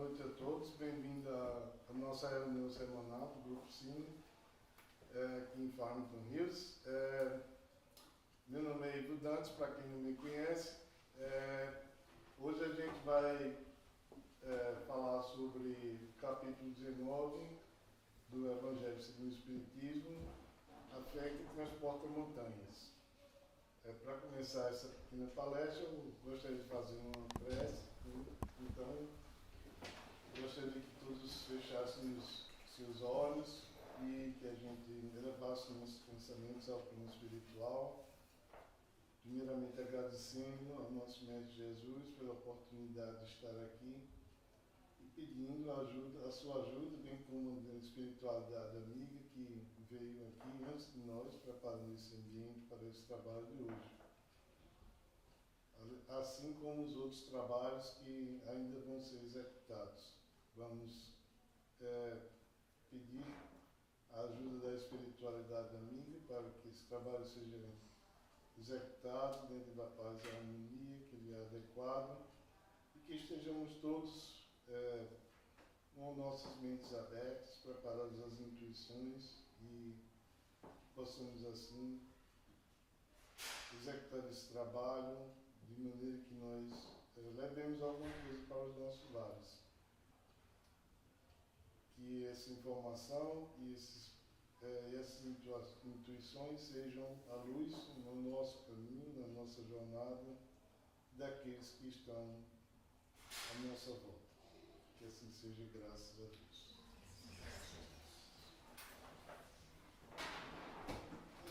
noite a todos, bem-vindo à nossa reunião semanal do Grupo Cine, aqui em Farmington Hills. Meu nome é Ivo Dantas, para quem não me conhece. Hoje a gente vai falar sobre o capítulo 19 do Evangelho segundo o Espiritismo, a fé que transporta montanhas. Para começar essa pequena palestra, eu gostaria de fazer uma prece. Então, gostaria que todos fechassem os seus olhos e que a gente elevasse nossos pensamentos ao plano espiritual. Primeiramente, agradecendo ao nosso Mestre Jesus pela oportunidade de estar aqui e pedindo a sua ajuda, bem como a espiritualidade amiga que veio aqui antes de nós, preparando esse ambiente para esse trabalho de hoje. Assim como os outros trabalhos que ainda vão ser executados. Vamos pedir a ajuda da espiritualidade amiga para que esse trabalho seja executado dentro da paz e harmonia que lhe é adequado e que estejamos todos com nossas mentes abertas, preparadas às intuições e possamos assim executar esse trabalho de maneira que nós levemos alguma coisa para os nossos lares. Que essa informação e essas intuições sejam a luz no nosso caminho, na nossa jornada, daqueles que estão à nossa volta. Que assim seja, graças a Deus.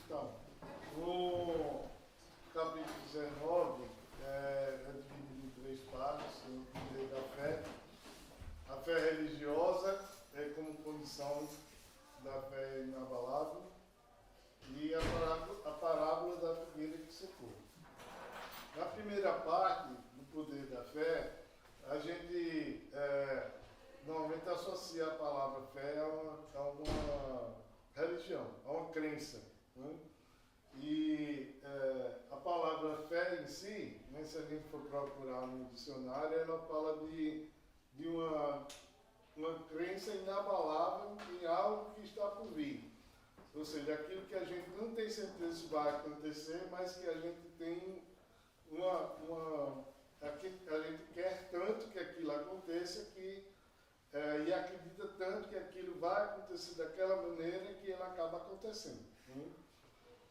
Então, o capítulo 19 é dividido em 3 partes: o poder da fé, a fé religiosa como condição da fé inabalável e a parábola da figueira que secou. Na primeira parte do poder da fé, a gente normalmente associa a palavra fé a uma religião, a uma crença, né? E a palavra fé em si, né, se a gente for procurar no dicionário, ela fala de uma crença inabalável em algo que está por vir. Ou seja, aquilo que a gente não tem certeza se vai acontecer, mas que a gente tem a gente quer tanto que aquilo aconteça e acredita tanto que aquilo vai acontecer daquela maneira que ele acaba acontecendo. Né?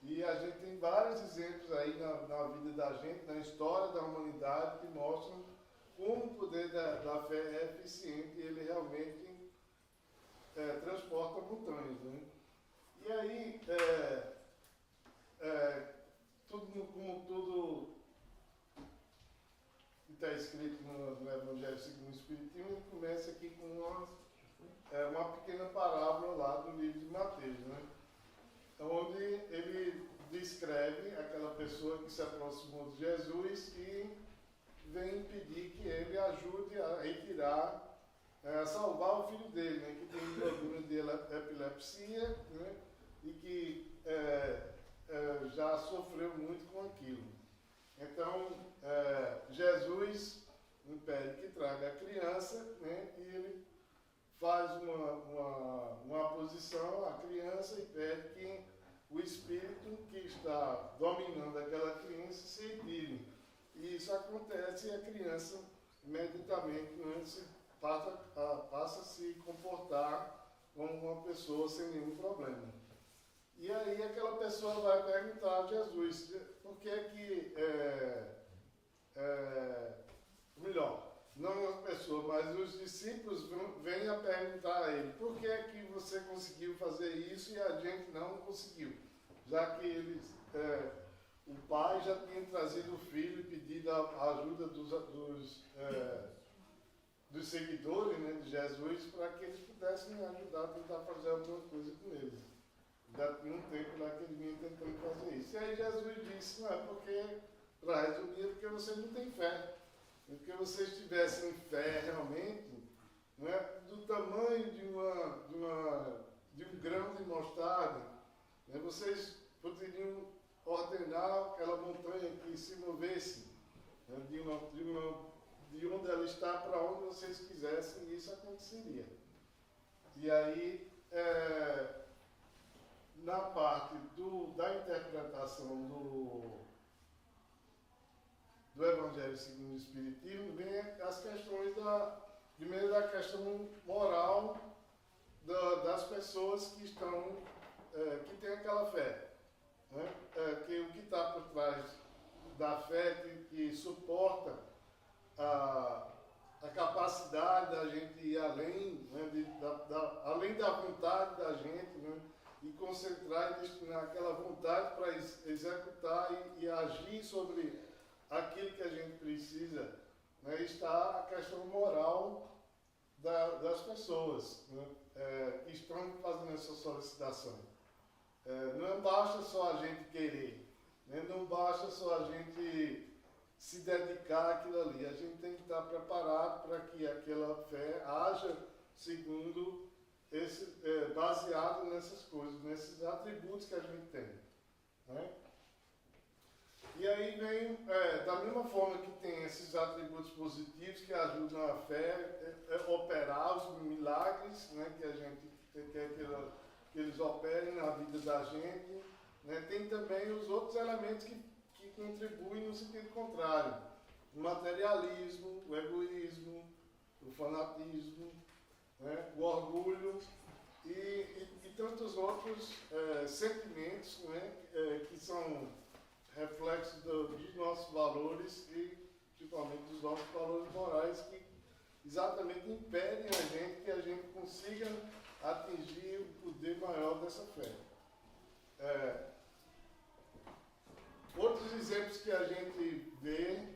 E a gente tem vários exemplos aí na vida da gente, na história da humanidade, que mostram como o poder da fé é eficiente e ele realmente transporta montanhas. Né? E aí, como tudo que está escrito no Evangelho segundo o Espiritismo, ele começa aqui com uma pequena parábola lá do livro de Mateus, né? Onde ele descreve aquela pessoa que se aproximou de Jesus e vem pedir que ele ajude a retirar, a salvar o filho dele, né, que tem um problema de epilepsia, né, e que já sofreu muito com aquilo. Então, Jesus pede que traga a criança, né, e ele faz uma posição à criança e pede que o espírito que está dominando aquela criança se retire. E isso acontece e a criança imediatamente passa a se comportar como uma pessoa sem nenhum problema. E aí aquela pessoa vai perguntar a Jesus por que que, melhor, não a pessoa, mas os discípulos vêm a perguntar a ele por que é que você conseguiu fazer isso e a gente não conseguiu, já que eles... o pai já tinha trazido o filho e pedido a ajuda dos seguidores, né, de Jesus, para que eles pudessem ajudar a tentar fazer alguma coisa com eles. Já tinha um tempo lá que ele vinha tentando fazer isso. E aí Jesus disse, não é porque, para resumir, é porque você não tem fé. É porque vocês tivessem fé realmente, não é, do tamanho de um grão de mostarda, né, vocês poderiam ordenar aquela montanha que se movesse, né, de onde ela está para onde vocês quisessem, e isso aconteceria. E aí, na parte da interpretação do Evangelho segundo o Espiritismo, vem as questões primeiro da questão moral das pessoas que estão, que têm aquela fé. Né? Que o que está por trás da fé, que suporta a capacidade da gente ir além, né? Além da vontade da gente, né? E concentrar e destinar aquela vontade para executar e agir sobre aquilo que a gente precisa, né? Está a questão moral das pessoas, né? Que estão fazendo essa solicitação. Não basta só a gente querer, né? Não basta só a gente se dedicar àquilo ali. A gente tem que estar preparado para que aquela fé haja segundo baseado nessas coisas, nesses atributos que a gente tem. Né? E aí vem, da mesma forma que tem esses atributos positivos que ajudam a fé a operar os milagres, né, que a gente quer que eles operem na vida da gente, né, tem também os outros elementos que contribuem no sentido contrário. O materialismo, o egoísmo, o fanatismo, né, o orgulho e tantos outros sentimentos, né, que são reflexos dos nossos valores e principalmente dos nossos valores morais que exatamente impedem a gente que a gente consiga atingir o poder maior dessa fé. Outros exemplos que a gente vê,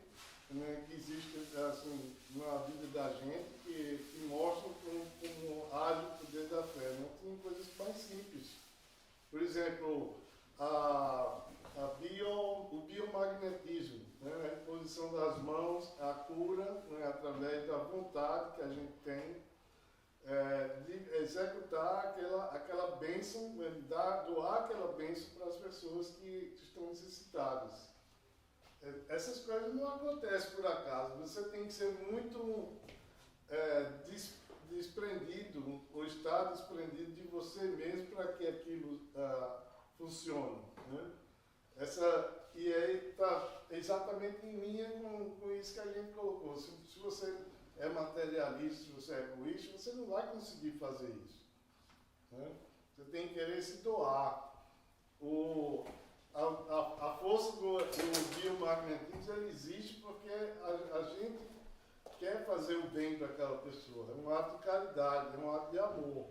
né, que existem assim, na vida da gente, que mostram como age o poder da fé. Né? Tem coisas mais simples. Por exemplo, o biomagnetismo, né? A imposição das mãos, a cura, né? Através da vontade que a gente tem de executar aquela bênção, né? Doar aquela bênção para as pessoas que estão necessitadas. Essas coisas não acontecem por acaso. Você tem que ser muito desprendido, ou estar desprendido de você mesmo para que aquilo funcione. Né? E aí está exatamente em linha com isso que a gente colocou. Se você é materialista, se você é egoísta, você não vai conseguir fazer isso. Né? Você tem que querer se doar. A força do biomagnetismo existe porque a gente quer fazer o bem para aquela pessoa. É um ato de caridade, é um ato de amor.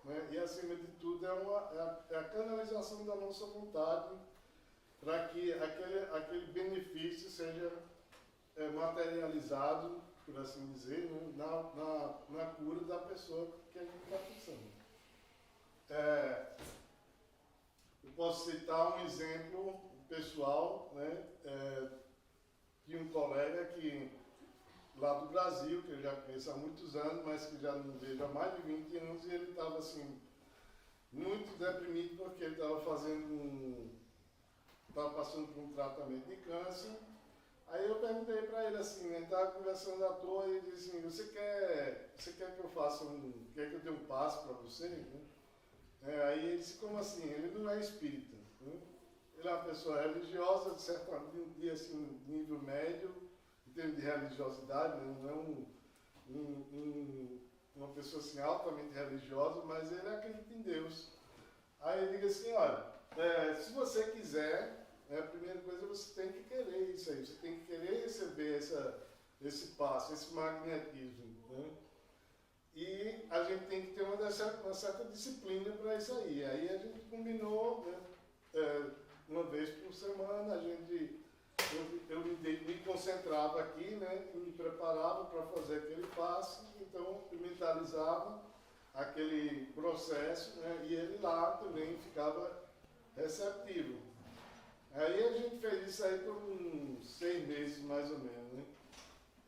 Né? E, acima de tudo, é a canalização da nossa vontade para que aquele benefício seja materializado, por assim dizer, né? na cura da pessoa que a gente está pensando. Eu posso citar um exemplo pessoal, né? De um colega lá do Brasil, que eu já conheço há muitos anos, mas que já não vejo há mais de 20 anos, e ele estava assim, muito deprimido porque ele estava passando por um tratamento de câncer. Aí eu perguntei para ele assim, ele estava conversando à toa e ele disse assim, você quer que eu faça quer que eu dê um passo para você? Né? Aí ele disse, como assim? Ele não é espírita. Né? Ele é uma pessoa religiosa, de certo dia, assim, nível médio, em termos de religiosidade, né? Não é uma pessoa assim, altamente religiosa, mas ele acredita em Deus. Aí ele diz assim, olha, se você quiser, a primeira coisa você tem que querer isso aí, você tem que querer receber esse passo, esse magnetismo. Né? E a gente tem que ter uma certa disciplina para isso aí. Aí a gente combinou, né, uma vez por semana, eu me concentrava aqui, né, e me preparava para fazer aquele passo, então eu mentalizava aquele processo, né, e ele lá também ficava receptivo. Aí a gente fez isso aí por uns 6 meses mais ou menos, né?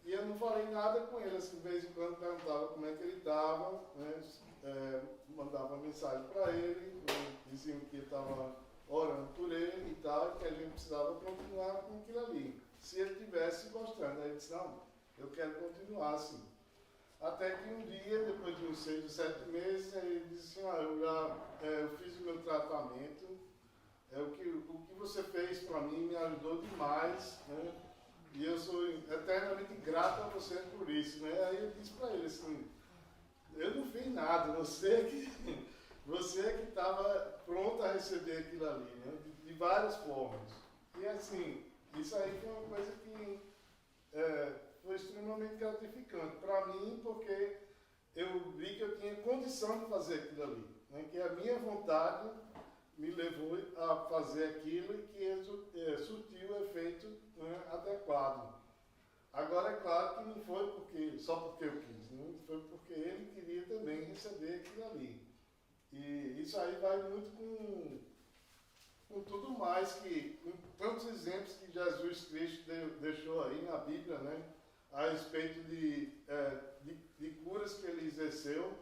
E eu não falei nada com ele, assim, de vez em quando perguntava como é que ele estava, né? Mandava mensagem para ele, diziam que estava orando por ele e tal, e que a gente precisava continuar com aquilo ali. Se ele estivesse gostando, aí ele disse, não, eu quero continuar assim. Até que um dia, depois de uns 6 ou 7 meses, ele disse assim, eu fiz o meu tratamento, o que você fez para mim me ajudou demais, né? E eu sou eternamente grato a você por isso, né? Aí eu disse para ele assim, eu não fiz nada, você é que estava pronto a receber aquilo ali, né? De várias formas. E assim, isso aí foi uma coisa que foi extremamente gratificante para mim, porque eu vi que eu tinha condição de fazer aquilo ali, né? Que a minha vontade me levou a fazer aquilo e que surtiu o efeito, né, adequado. Agora, é claro que não foi só porque eu quis, né? Foi porque ele queria também receber aquilo ali. E isso aí vai muito com tudo mais, com tantos exemplos que Jesus Cristo deixou aí na Bíblia, né? A respeito de curas que ele exerceu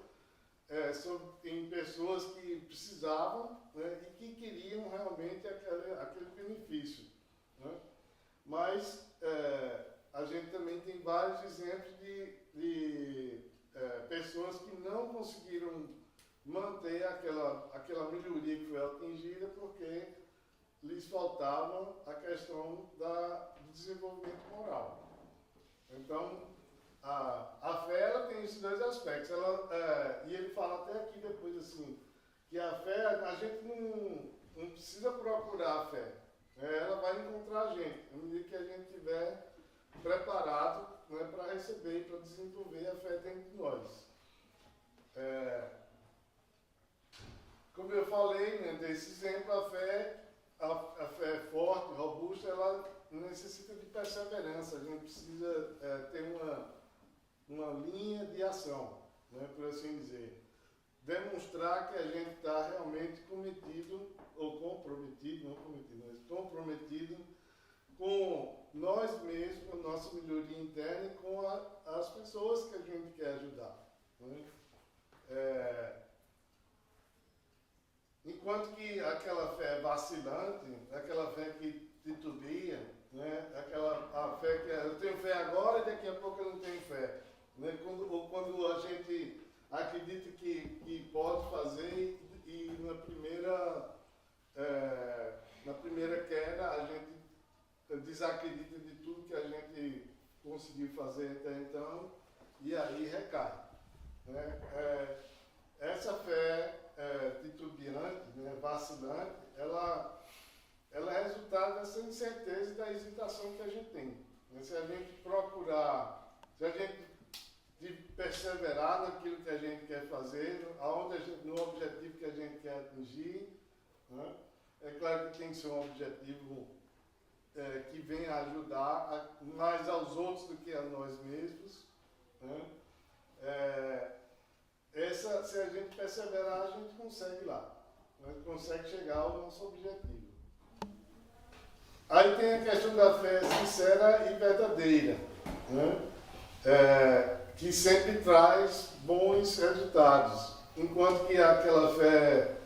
em pessoas que precisavam, né, e que queriam realmente aquele benefício, né? Mas a gente também tem vários exemplos de pessoas que não conseguiram manter aquela melhoria que foi atingida porque lhes faltava a questão do desenvolvimento moral. Então, a fé ela tem esses dois aspectos. E ele fala até aqui depois assim, que a fé, a gente não precisa procurar a fé, né? Ela vai encontrar a gente, na medida que a gente estiver preparado, né, para receber, para desenvolver a fé dentro de nós. Como eu falei, né, desse exemplo, a fé é forte, robusta, ela necessita de perseverança. A gente precisa ter uma linha de ação, né, por assim dizer. Demonstrar que a gente está realmente comprometido com nós mesmos, com a nossa melhoria interna e com as pessoas que a gente quer ajudar, né? Enquanto que aquela fé vacilante, aquela fé que titubia, né? A fé que eu tenho fé agora e daqui a pouco eu não tenho fé, né? Quando a gente acredita que pode fazer e na primeira queda a gente desacredita de tudo que a gente conseguiu fazer até então e aí recai, né? Essa fé titubeante, né, vacilante, ela é resultado dessa incerteza e da hesitação que a gente tem. Se a gente procurar, se a gente perseverar naquilo que a gente quer fazer, no objetivo que a gente quer atingir, né? É claro que tem que ser um objetivo que venha ajudar mais aos outros do que a nós mesmos, né? Se a gente perseverar, a gente consegue lá, a gente consegue chegar ao nosso objetivo. Aí tem a questão da fé sincera e verdadeira, né? Que sempre traz bons resultados, enquanto que aquela fé,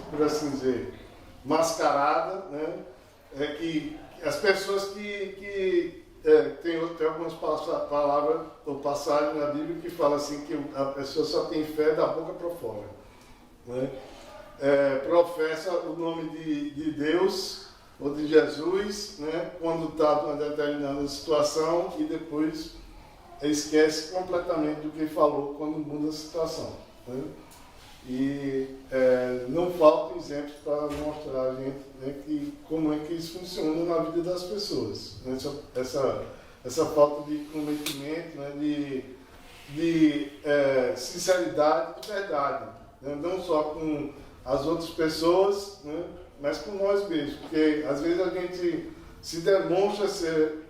por assim dizer, mascarada, né? Que as pessoas tem algumas palavras ou passagens na Bíblia que falam assim que a pessoa só tem fé da boca para fora, né? Professa o nome de Deus ou de Jesus, né? Quando está numa determinada situação e depois esquece completamente do que falou quando muda a situação, né? E não faltam exemplos para mostrar a gente, né, como é que isso funciona na vida das pessoas, né? Essa falta de comprometimento, né, de sinceridade e verdade, né? Não só com as outras pessoas, né, mas com nós mesmos, porque às vezes a gente se demonstra ser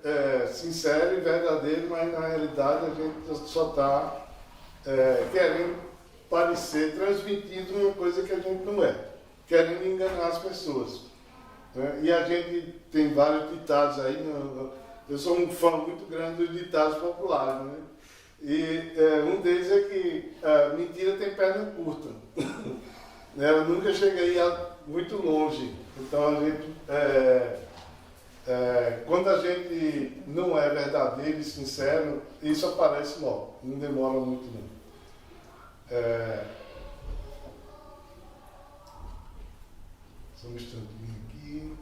sincero e verdadeiro, mas na realidade a gente só está querendo parecer, transmitindo uma coisa que a gente não é, querendo enganar as pessoas, né? E a gente tem vários ditados aí, eu sou um fã muito grande dos ditados populares, né? E um deles é que mentira tem perna curta. Eu nunca cheguei muito longe, então a gente quando a gente não é verdadeiro e sincero, isso aparece logo, não demora muito não. Só um instantinho aqui.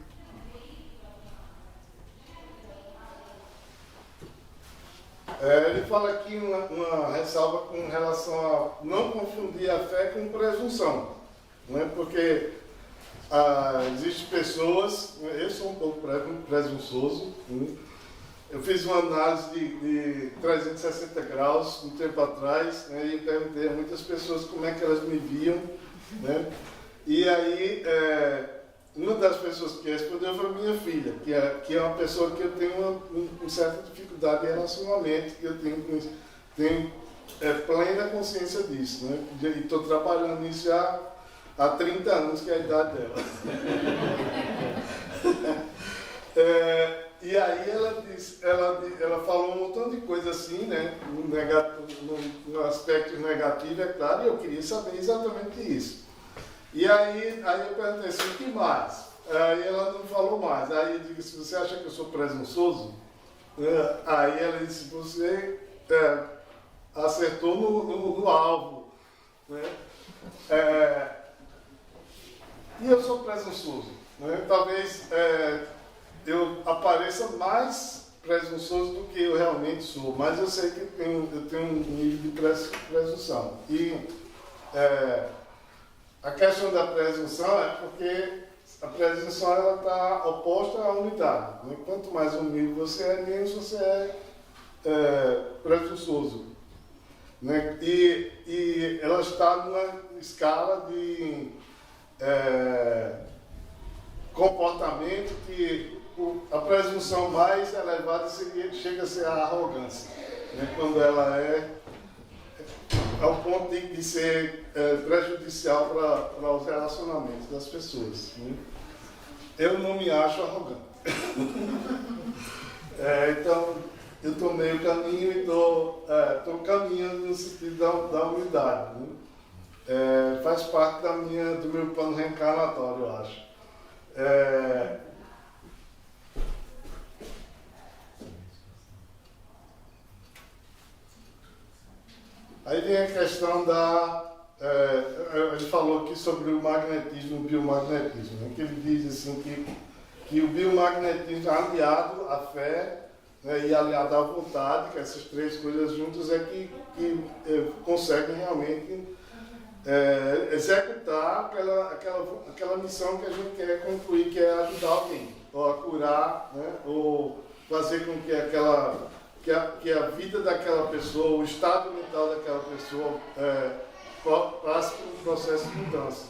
Ele fala aqui uma ressalva com relação a não confundir a fé com presunção, né? Porque existem pessoas, eu sou um pouco presunçoso, né? Eu fiz uma análise de 360 graus um tempo atrás, né? E perguntei a muitas pessoas como é que elas me viam, né? E aí uma das pessoas que respondeu foi minha filha, que é uma pessoa que eu tenho uma certa dificuldade em relacionamento, que eu tenho plena consciência disso, né? E estou trabalhando nisso já há 30 anos, que é a idade dela. E aí ela falou um montão de coisa assim, né? No aspecto negativo, é claro, e eu queria saber exatamente isso. E aí eu perguntei assim, o que mais? Aí ela não falou mais. Aí eu disse, você acha que eu sou presunçoso? Aí ela disse, você acertou no alvo, né? E eu sou presunçoso, né? Talvez eu apareça mais presunçoso do que eu realmente sou, mas eu sei que eu tenho um nível de presunção. E a questão da presunção é porque a presunção está oposta à humildade, né? Quanto mais humilde você é, menos você é presunçoso, né? E ela está numa escala de comportamento que a presunção mais elevada chega a ser a arrogância, né? Quando ela ao ponto de ser prejudicial para os relacionamentos das pessoas, né? Eu não me acho arrogante. Então, eu estou meio caminho e estou caminhando no sentido da humildade, né? Faz parte do meu plano reencarnatório, eu acho. Aí vem a questão ele falou aqui sobre o magnetismo e o biomagnetismo, né? Que ele diz assim que o biomagnetismo aliado à fé, né, e aliado à vontade, que essas três coisas juntas é que conseguem realmente executar aquela missão que a gente quer concluir, que é ajudar alguém, ou a curar, né, ou fazer com que a vida daquela pessoa, o estado mental daquela pessoa passe por um processo de mudança.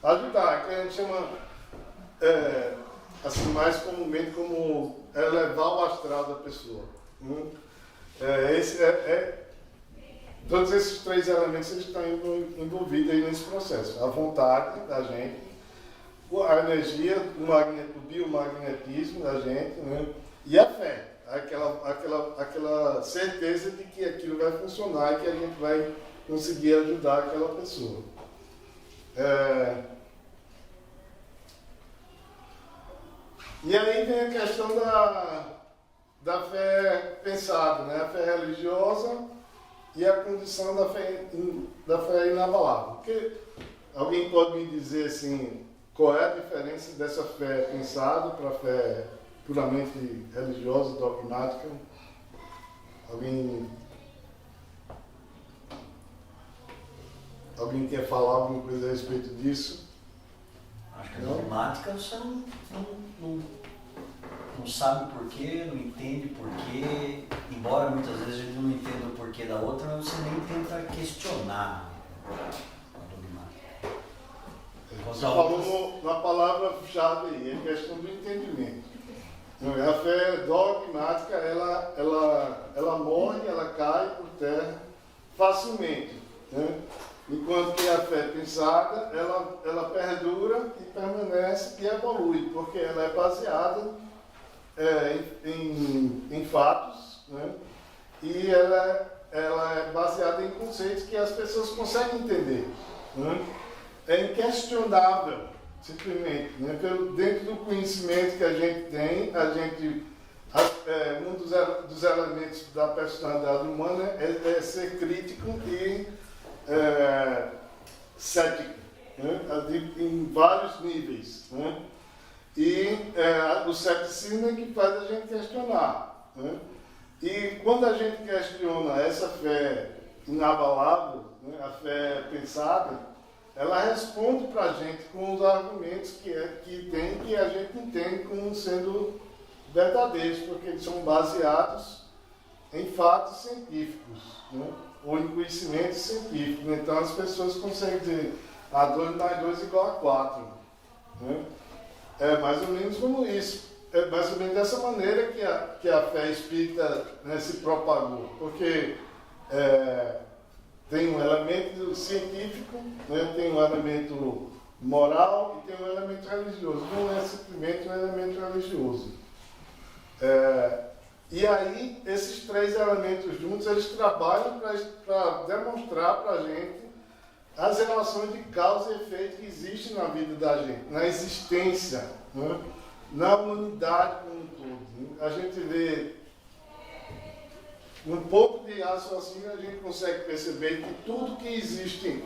Ajudar, que a gente chama, assim, mais comumente como elevar o astral da pessoa. Todos esses três elementos eles estão envolvidos aí nesse processo. A vontade da gente, a energia, o biomagnetismo da gente, né, e a fé. Aquela certeza de que aquilo vai funcionar e que a gente vai conseguir ajudar aquela pessoa. E aí vem a questão da fé pensada, né? A fé religiosa e a condição da fé inabalável. Porque alguém pode me dizer assim, qual é a diferença dessa fé pensada para a fé puramente religiosa, dogmática? Alguém quer falar alguma coisa a respeito disso? Acho que a dogmática você não sabe o porquê, não entende o porquê, embora muitas vezes a gente não entenda o porquê da outra, mas você nem tenta questionar a dogmática. Você falou na palavra-chave aí, é questão do entendimento. A fé dogmática, ela morre, ela cai por terra facilmente, né? Enquanto que a fé pensada, ela perdura e permanece e evolui, porque ela é baseada em fatos, né? E ela é baseada em conceitos que as pessoas conseguem entender, né? É inquestionável. simplesmente, né? Dentro do conhecimento que a gente tem, um dos elementos da personalidade humana é ser crítico e cético, né? Em vários níveis, né? E o ceticismo é que faz a gente questionar, né? E quando a gente questiona essa fé inabalável, né, a fé pensada, ela responde para a gente com os argumentos que tem, que a gente entende como sendo verdadeiros, porque eles são baseados em fatos científicos, né, ou em conhecimentos científicos. Então as pessoas conseguem dizer 2 mais 2 igual a 4. Né? É mais ou menos como isso. É mais ou menos dessa maneira que a fé espírita, né, se propagou. Porque tem um elemento científico, né, tem um elemento moral e tem um elemento religioso. Não é simplesmente um elemento religioso. E aí, esses 3 elementos juntos, eles trabalham para demonstrar para a gente as relações de causa e efeito que existem na vida da gente, na existência, né? Na humanidade como um todo. Né? A gente vê um pouco de raciocínio, a gente consegue perceber que tudo que existe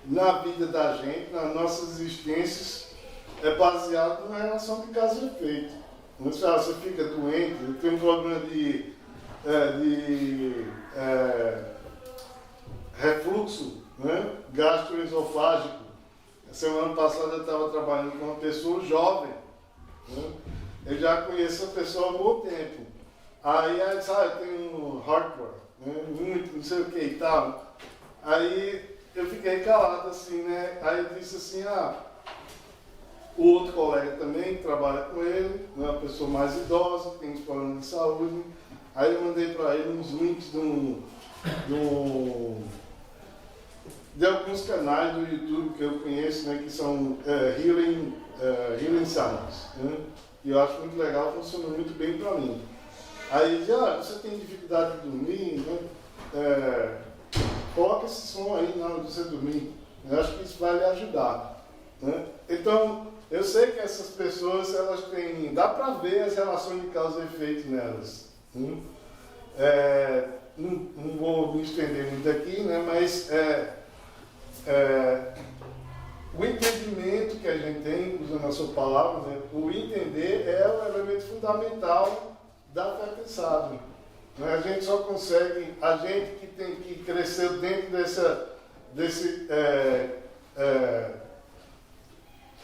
na vida da gente, nas nossas existências, é baseado numa relação de causa e efeito. Você fica doente, tem um problema de refluxo, né, gastroesofágico. Semana passada eu estava trabalhando com uma pessoa jovem, né? Eu já conheço a pessoa há muito tempo. Aí ela disse, eu tenho hardcore, né? Muito, não sei o que e tal. Aí eu fiquei calado assim, né? Aí eu disse assim, o outro colega também que trabalha com ele, né? Uma pessoa mais idosa, tem uns problemas de saúde. Aí eu mandei para ele uns links de alguns canais do YouTube que eu conheço, né, que são Healing Science, né? E eu acho muito legal, funciona muito bem para mim. Aí diz, você tem dificuldade de dormir, né? Coloca esse som aí na hora de você dormir. Eu acho que isso vai lhe ajudar, né? Então, eu sei que essas pessoas, elas têm, dá para ver as relações de causa e efeito nelas. Né? Não vou me estender muito aqui, né? Mas o entendimento que a gente tem, usando a sua palavra, né? O entender é o elemento fundamental da fé pensada. Né? A gente só consegue, a gente que tem que crescer dentro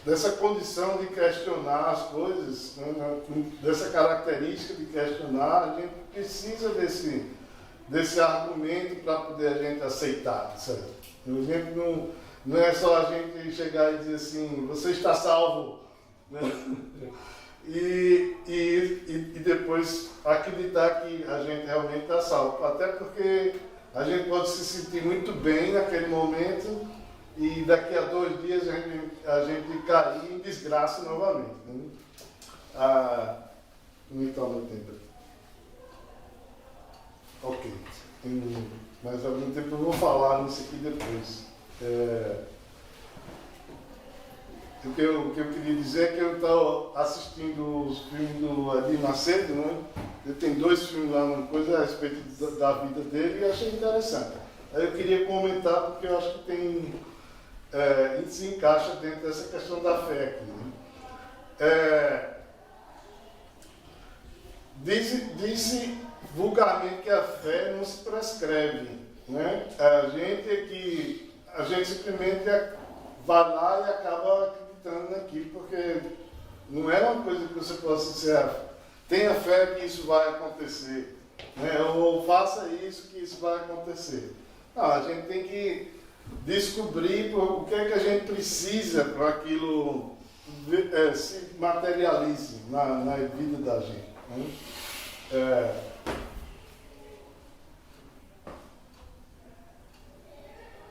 dessa condição de questionar as coisas, né? Dessa característica de questionar, a gente precisa desse argumento para poder a gente aceitar, certo? A gente não é só a gente chegar e dizer assim, você está salvo, né? E depois acreditar que a gente realmente está salvo. Até porque a gente pode se sentir muito bem naquele momento e daqui a 2 dias a gente cair em desgraça novamente. Né? Não está muito tempo. Ok. Mas ao mesmo tempo eu vou falar nisso aqui depois. O que eu queria dizer é que eu estava assistindo os filmes do Edir Macedo, né? Ele tem 2 filmes lá, uma coisa a respeito da vida dele, e achei interessante. Aí eu queria comentar porque eu acho que tem se encaixa dentro dessa questão da fé aqui. Né? Diz-se vulgarmente que a fé não se prescreve. Né? A gente simplesmente vai lá e acaba acreditando naquilo, porque não é uma coisa que você possa dizer, tenha fé que isso vai acontecer, né? Ou faça isso que isso vai acontecer. Não, a gente tem que descobrir o que é que a gente precisa para aquilo se materialize na vida da gente. Né?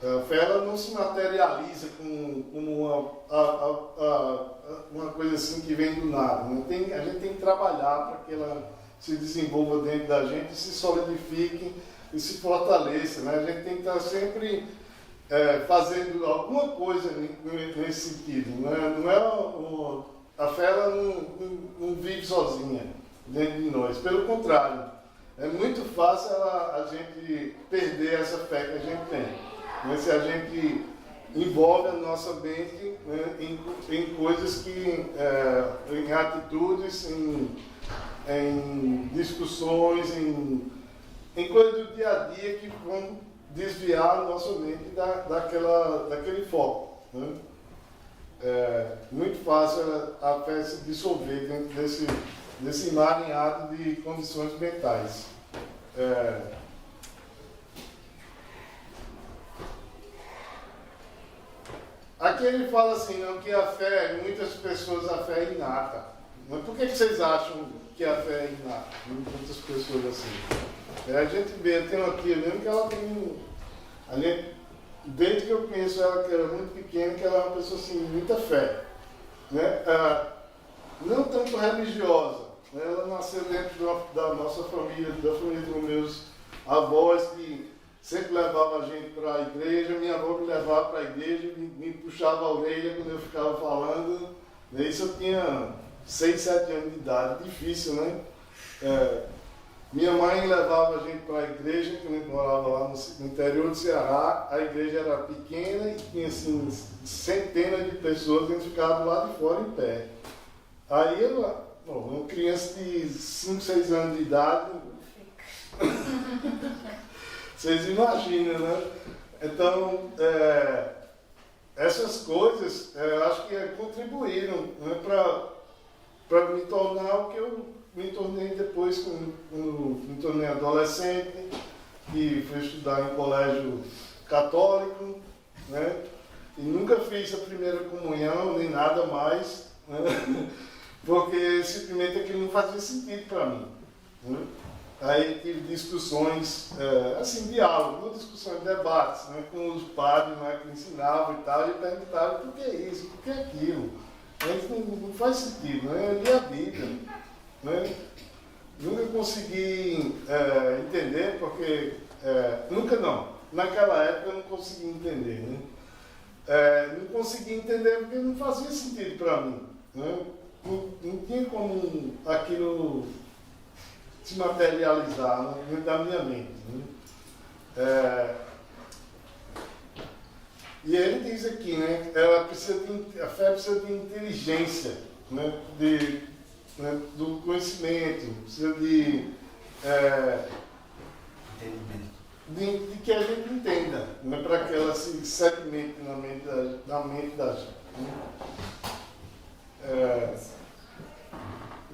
A fé ela não se materializa como uma coisa assim que vem do nada. Né? A gente tem que trabalhar para que ela se desenvolva dentro da gente, se solidifique e se fortaleça. Né? A gente tem que estar sempre fazendo alguma coisa nesse sentido. A fé ela não vive sozinha dentro de nós. Pelo contrário, é muito fácil a gente perder essa fé que a gente tem. Mas se a gente envolve a nossa mente, né, em coisas que, em atitudes, em discussões, em coisas do dia a dia que vão desviar a nossa mente daquele foco. Né? Muito fácil a fé se dissolver dentro desse emaranhado de condições mentais. Aqui ele fala assim, não, que a fé, muitas pessoas a fé é inata. Mas por que vocês acham que a fé é inata? Muitas pessoas assim. A gente vê, tem uma tia mesmo que ela tem. Desde que eu conheço ela, que era muito pequena, que ela é uma pessoa assim, muita fé. Né? Não tanto religiosa. Né? Ela nasceu dentro da nossa família, da família dos meus avós, que sempre levava a gente para a igreja. Minha avó me levava para a igreja, me puxava a orelha quando eu ficava falando. Isso eu tinha 6, 7 anos de idade, difícil, né? Minha mãe levava a gente para a igreja, que a gente morava lá no interior do Ceará. A igreja era pequena e tinha assim, centenas de pessoas, a gente ficava do lado de fora em pé. Aí uma criança de 5, 6 anos de idade, vocês imaginam, né? Então, essas coisas, acho que contribuíram, né, para me tornar o que eu me tornei depois, quando me tornei adolescente, e fui estudar em colégio católico, né? E nunca fiz a primeira comunhão, nem nada mais, né? Porque simplesmente aquilo não fazia sentido para mim. Né? Aí tive discussões, assim, diálogo, não discussões, debates, né, com os padres, né, que ensinavam e tal, e perguntavam por que isso, por que aquilo. Mas não faz sentido, né? Eu li a Bíblia. Né? Nunca consegui entender, porque... nunca não. Naquela época eu não conseguia entender. Né? Não conseguia entender porque não fazia sentido para mim. Né? Não tinha como aquilo se materializar dentro da minha mente. Né? E ele diz aqui, né, a fé precisa de inteligência, né, do conhecimento, precisa de que a gente entenda, né, para que ela se sedimente na mente da gente. Né?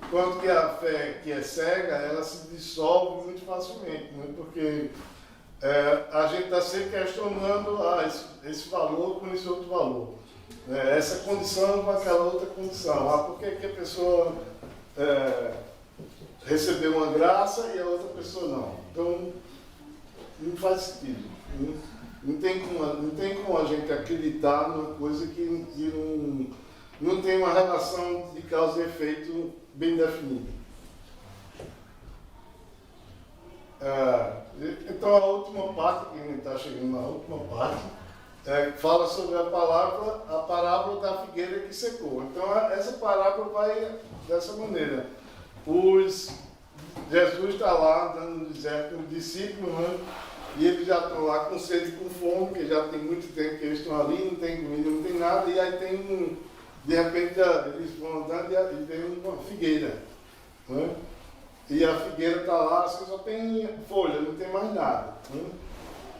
Enquanto que a fé que é cega, ela se dissolve muito facilmente, né, porque a gente está sempre questionando esse valor com esse outro valor. Essa condição com aquela outra condição. Por que a pessoa recebeu uma graça e a outra pessoa não? Então, não faz sentido. Não tem como a gente acreditar numa coisa que não tem uma relação de causa e efeito bem definida. Então, a última parte, que a gente está chegando na última parte, fala sobre a parábola da figueira que secou. Então, essa parábola vai dessa maneira. Jesus está lá andando no deserto com os discípulos, né? E eles já estão lá com sede e com fome, porque já tem muito tempo que eles estão ali, não tem comida, não tem nada, e aí de repente eles vão andando e vem uma figueira. Né? E a figueira está lá, só tem folha, não tem mais nada. Né?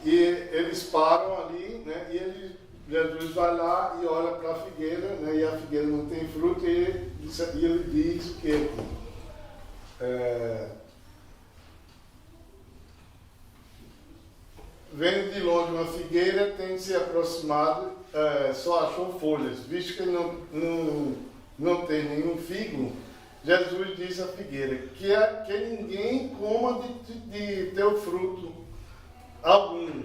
E eles param ali, né? E Jesus vai lá e olha para a figueira, né? E a figueira não tem fruto, e ele diz o quê? Vendo de longe uma figueira, tem se aproximado, só achou folhas. Visto que não tem nenhum figo, Jesus diz à figueira que ninguém coma de teu fruto algum,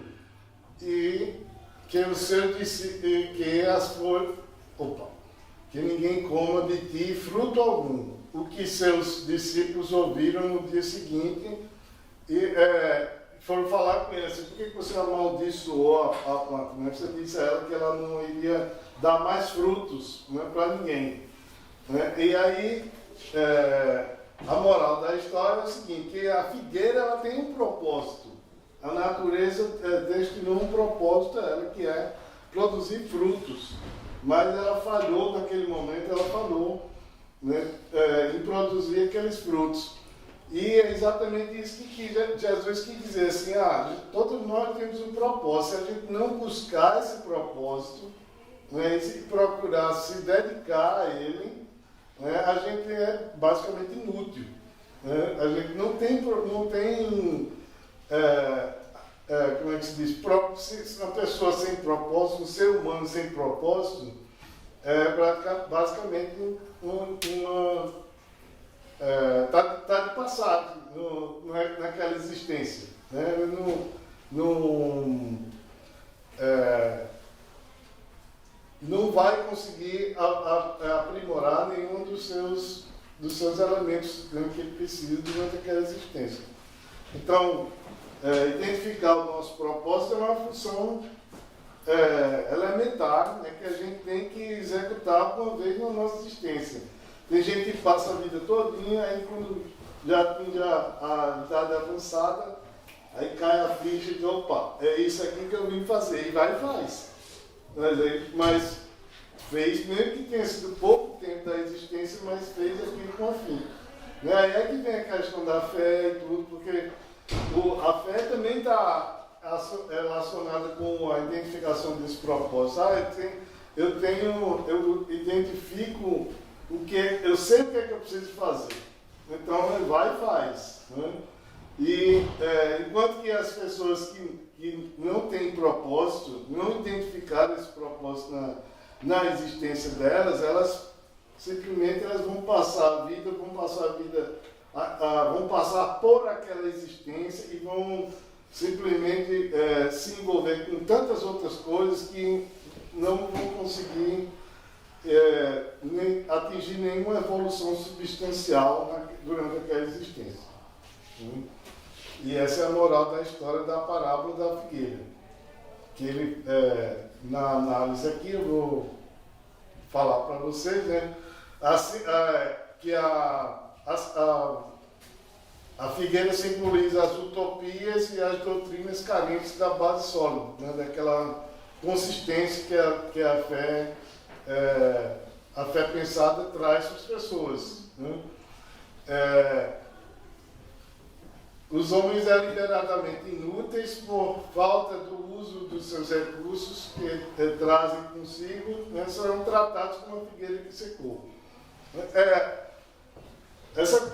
e que os seus discípulos, que ninguém coma de ti fruto algum. O que seus discípulos ouviram no dia seguinte, e foram falar com ele assim, por que você amaldiçoou a planta? Né? Você disse a ela que ela não iria dar mais frutos, né, para ninguém. Né? E aí, a moral da história é o seguinte, que a figueira ela tem um propósito. A natureza destinou um propósito a ela, que é produzir frutos. Mas ela falhou naquele momento, ela falhou, né, em produzir aqueles frutos. E é exatamente isso que Jesus quis dizer, assim, todos nós temos um propósito. Se a gente não buscar esse propósito, né, e se procurar se dedicar a ele, né, a gente é basicamente inútil. Né? A gente não tem como é que se diz, se uma pessoa sem propósito, um ser humano sem propósito, basicamente tá de passado naquela existência. Né? Não vai conseguir aprimorar nenhum dos seus elementos, né, que ele precisa durante aquela existência. Então, identificar o nosso propósito é uma função elementar, né, que a gente tem que executar uma vez na nossa existência. Tem gente que passa a vida todinha, aí quando já tem a idade avançada, aí cai a ficha e diz, opa, é isso aqui que eu vim fazer, e vai e faz. Mas fez, mesmo que tenha sido pouco tempo da existência, mas fez aquilo com afinco. Né? Aí é que vem a questão da fé e tudo, porque a fé também está relacionada com a identificação desse propósito. Eu identifico eu sei o que é que eu preciso fazer. Então, vai e faz. Né? E enquanto que as pessoas que não têm propósito, não identificaram esse propósito na existência delas, elas simplesmente vão passar vão passar por aquela existência e vão simplesmente se envolver com tantas outras coisas que não vão conseguir atingir nenhuma evolução substancial durante aquela existência. E essa é a moral da história da parábola da figueira. Que ele, na análise aqui, eu vou falar para vocês, né, assim, que a figueira simboliza as utopias e as doutrinas carentes da base sólida, né, daquela consistência que a fé pensada traz para as pessoas. Né? Os homens deliberadamente inúteis por falta do uso dos seus recursos que trazem consigo, né, serão tratados como uma figueira que secou. Essa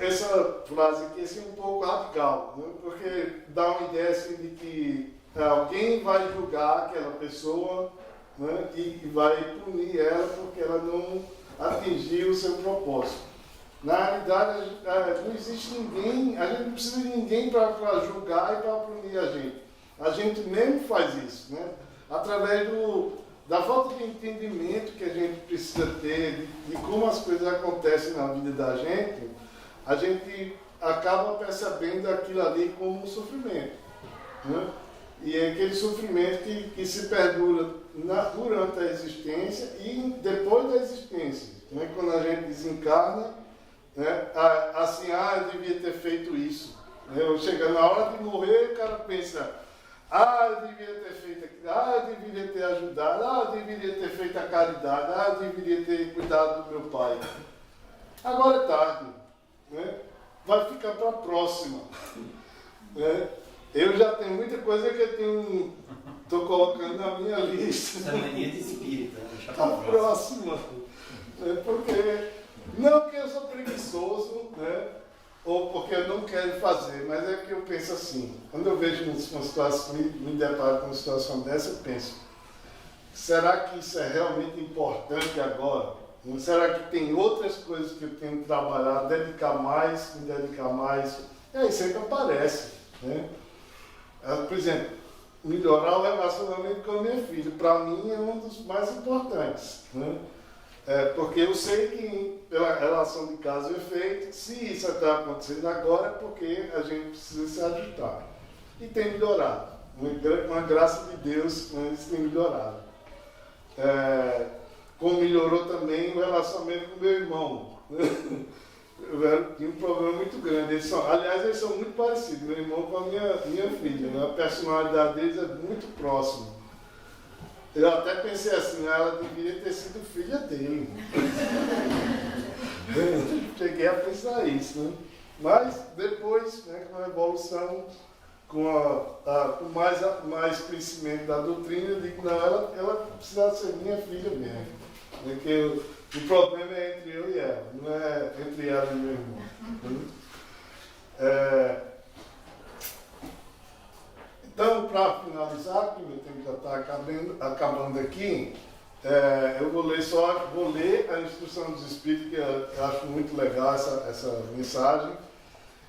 frase aqui é um pouco radical, né, porque dá uma ideia assim, de que alguém vai julgar aquela pessoa, né, e vai punir ela porque ela não atingiu o seu propósito. Na realidade, não existe ninguém, a gente não precisa de ninguém para julgar e para punir a gente. A gente mesmo faz isso, né? Através da falta de entendimento que a gente precisa ter de como as coisas acontecem na vida da gente, a gente acaba percebendo aquilo ali como um sofrimento. Né? E é aquele sofrimento que se perdura durante a existência e depois da existência. Né? Quando a gente desencarna, né? Assim, eu devia ter feito isso. Eu chego na hora de morrer, o cara pensa, eu devia ter feito aquilo, eu deveria ter ajudado, eu deveria ter feito a caridade, eu deveria ter cuidado do meu pai. Agora é tarde, né? Vai ficar para a próxima. Né? Eu já tenho muita coisa que eu estou colocando na minha lista. Essa mania de espírito, né? Deixa A próxima. Porque não que eu sou preguiçoso, né? Ou porque eu não quero fazer, mas é que eu penso assim, quando eu vejo uma situação, me deparo com uma situação dessa, eu penso, será que isso é realmente importante agora? Será que tem outras coisas que eu tenho que trabalhar, me dedicar mais? E aí sempre aparece, né? Por exemplo, melhorar o relacionamento com a minha filha, para mim é um dos mais importantes, né? Porque eu sei que pela relação de causa e efeito, se isso está acontecendo agora é porque a gente precisa se ajustar. e tem melhorado. Com a graça de Deus, eles têm melhorado. Como melhorou também o relacionamento com meu irmão. Eu tinha um problema muito grande. Eles são muito parecidos, meu irmão com a minha filha. Né? A personalidade deles é muito próxima. Eu até pensei assim, ela deveria ter sido filha dele. Cheguei a pensar isso, né? Mas depois, né, com a evolução, com mais crescimento da doutrina, eu digo, não, ela precisa ser minha filha mesmo. Porque o problema é entre eu e ela, não é entre ela e meu irmão. Então, para finalizar, que o meu tempo já está acabando aqui, eu vou ler a Instrução dos Espíritos, que eu acho muito legal essa mensagem,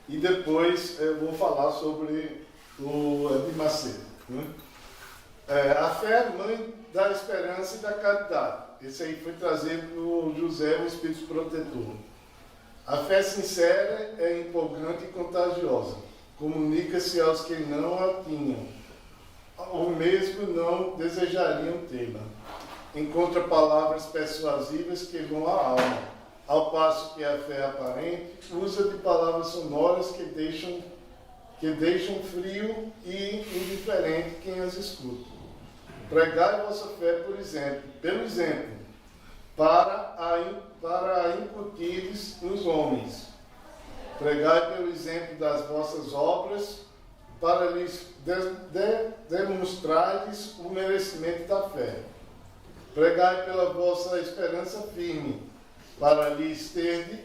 e depois eu vou falar sobre o Edir Macedo. Né? A fé é mãe da esperança e da caridade. Esse aí foi trazido por José, o Espírito Protetor. A fé sincera é empolgante e contagiosa. Comunica-se aos que não a tinham, ou mesmo não desejariam tê-la. Encontra palavras persuasivas que vão à alma, ao passo que a fé aparente usa de palavras sonoras que deixam frio e indiferente quem as escuta. Pregai vossa fé, pelo exemplo, para incutires nos homens. Pregai pelo exemplo das vossas obras, para lhes demonstrares o merecimento da fé. Pregai pela vossa esperança firme, para lhes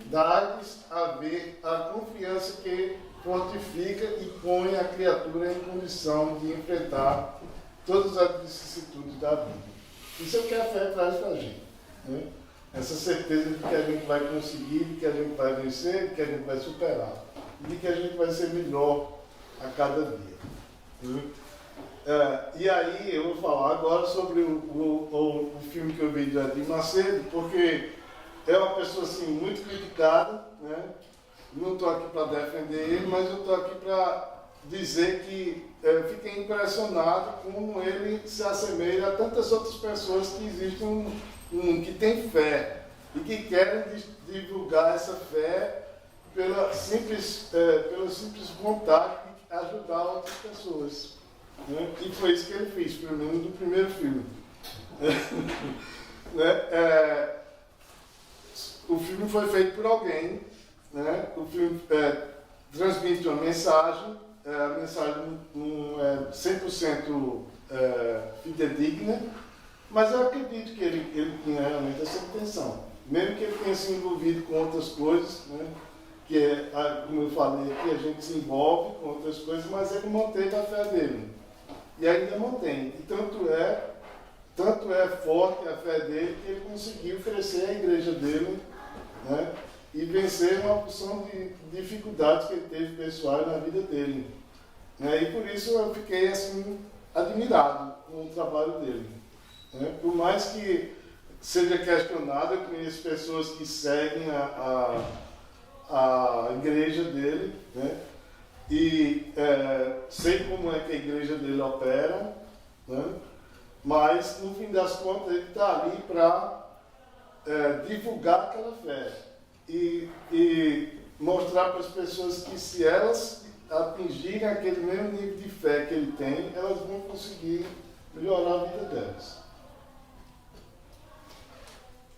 dar-lhes a ver a confiança que fortifica e põe a criatura em condição de enfrentar todas as vicissitudes da vida. Isso é o que a fé traz para a gente. Né? Essa certeza de que a gente vai conseguir, de que a gente vai vencer, de que a gente vai superar, de que a gente vai ser melhor a cada dia. Né? E aí eu vou falar agora sobre o filme que eu vi de Edir Macedo, porque é uma pessoa assim, muito criticada, né? Não estou aqui para defender ele, mas eu estou aqui para dizer que fiquei impressionado como ele se assemelha a tantas outras pessoas que existem, que têm fé e que querem divulgar essa fé pela simples vontade de ajudar outras pessoas. Né? E foi isso que ele fez, pelo menos no primeiro filme. Né? O filme foi feito por alguém, né? O filme transmite uma mensagem, a mensagem não é 100% fidedigna, mas eu acredito que ele tinha realmente essa intenção. Mesmo que ele tenha se envolvido com outras coisas, né? Que como eu falei aqui, a gente se envolve com outras coisas, mas ele manteve a fé dele. E ainda mantém. E tanto é forte a fé dele que ele conseguiu crescer a igreja dele, né? E vencer uma porção de dificuldades que ele teve pessoais na vida dele. Né? E por isso eu fiquei assim, admirado com o trabalho dele. Né? Por mais que seja questionado, eu conheço pessoas que seguem a igreja dele, né? E sei como é que a igreja dele opera, né? Mas no fim das contas ele está ali para divulgar aquela fé e mostrar para as pessoas que se elas atingirem aquele mesmo nível de fé que ele tem, elas vão conseguir melhorar a vida delas.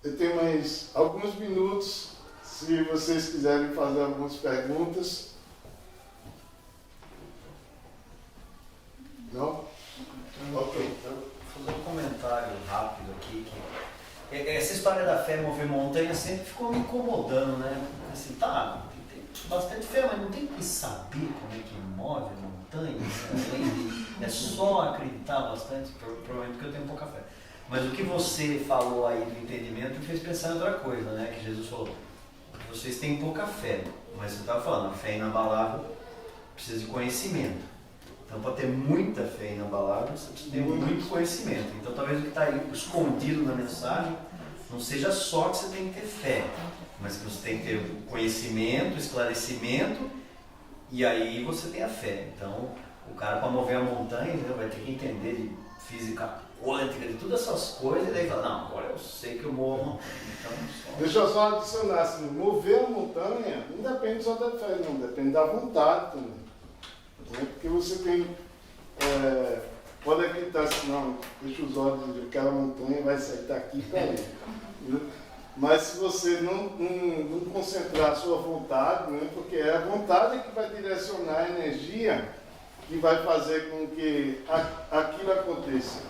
Eu tenho mais alguns minutos, se vocês quiserem fazer algumas perguntas. Não? Ok. Eu vou fazer um comentário rápido aqui. Que essa história da fé mover montanha sempre ficou me incomodando, né? Assim, tá, tem bastante fé, mas não tem que saber como é que move montanhas. É só acreditar bastante, provavelmente porque eu tenho pouca fé. Mas o que você falou aí do entendimento me fez pensar em outra coisa, né? Que Jesus falou, vocês têm pouca fé, mas você estava falando, a fé inabalável precisa de conhecimento. Então, para ter muita fé inabalável, você precisa ter muito conhecimento. Então, talvez o que está aí escondido na mensagem não seja só que você tem que ter fé, mas que você tem que ter conhecimento, esclarecimento, e aí você tem a fé. Então, O cara, para mover a montanha, né, vai ter que entender de física quântica, de todas essas coisas, e daí fala, não, agora eu sei que eu movo. Então, deixa eu só adicionar assim, mover a montanha não depende só da fé, não, depende da vontade também. Né? Porque você tem. Pode acreditar assim, não, deixa os olhos de aquela montanha vai sair daqui para ali. Mas se você não concentrar a sua vontade, né, porque é a vontade que vai direcionar a energia que vai fazer com que aquilo aconteça.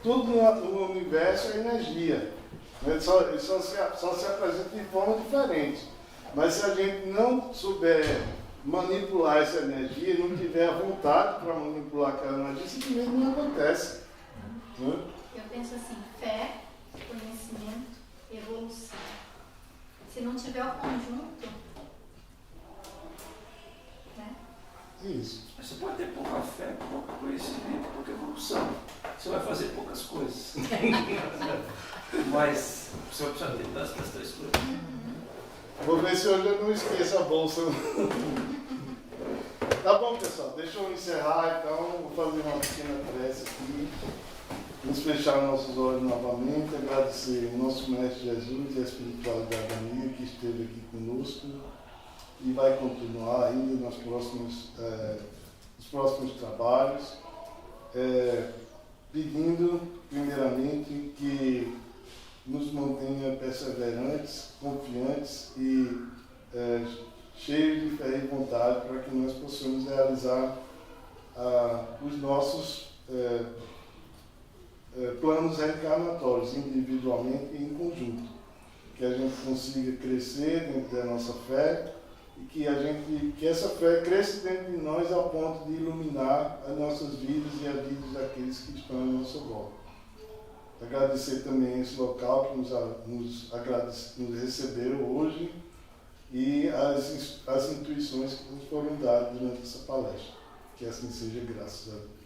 Tudo no universo é energia. Né? Só se apresenta de forma diferente. Mas se a gente não souber manipular essa energia, não tiver a vontade para manipular aquela energia, simplesmente não acontece. Né? Eu penso assim, fé, conhecimento, evolução. Se não tiver o conjunto, né? Isso. Mas você pode ter pouca fé, pouco conhecimento, pouca evolução. Você vai fazer poucas coisas. Mas você precisa ter das três coisas. Vou ver se hoje eu não esqueço a bolsa. Tá bom, pessoal. Deixa eu encerrar, então. Vou fazer uma pequena prece aqui. Vamos fechar nossos olhos novamente. Agradecer ao nosso Mestre Jesus e a espiritualidade amiga que esteve aqui conosco e vai continuar ainda nos próximos trabalhos. Pedindo, primeiramente, que nos mantenha perseverantes, confiantes e cheios de fé e vontade para que nós possamos realizar os nossos planos reencarnatórios, individualmente e em conjunto. Que a gente consiga crescer dentro da nossa fé e que essa fé cresça dentro de nós ao ponto de iluminar as nossas vidas e as vidas daqueles que estão à nossa volta. Agradecer também esse local que nos recebeu hoje e as intuições que nos foram dadas durante essa palestra. Que assim seja, graças a Deus.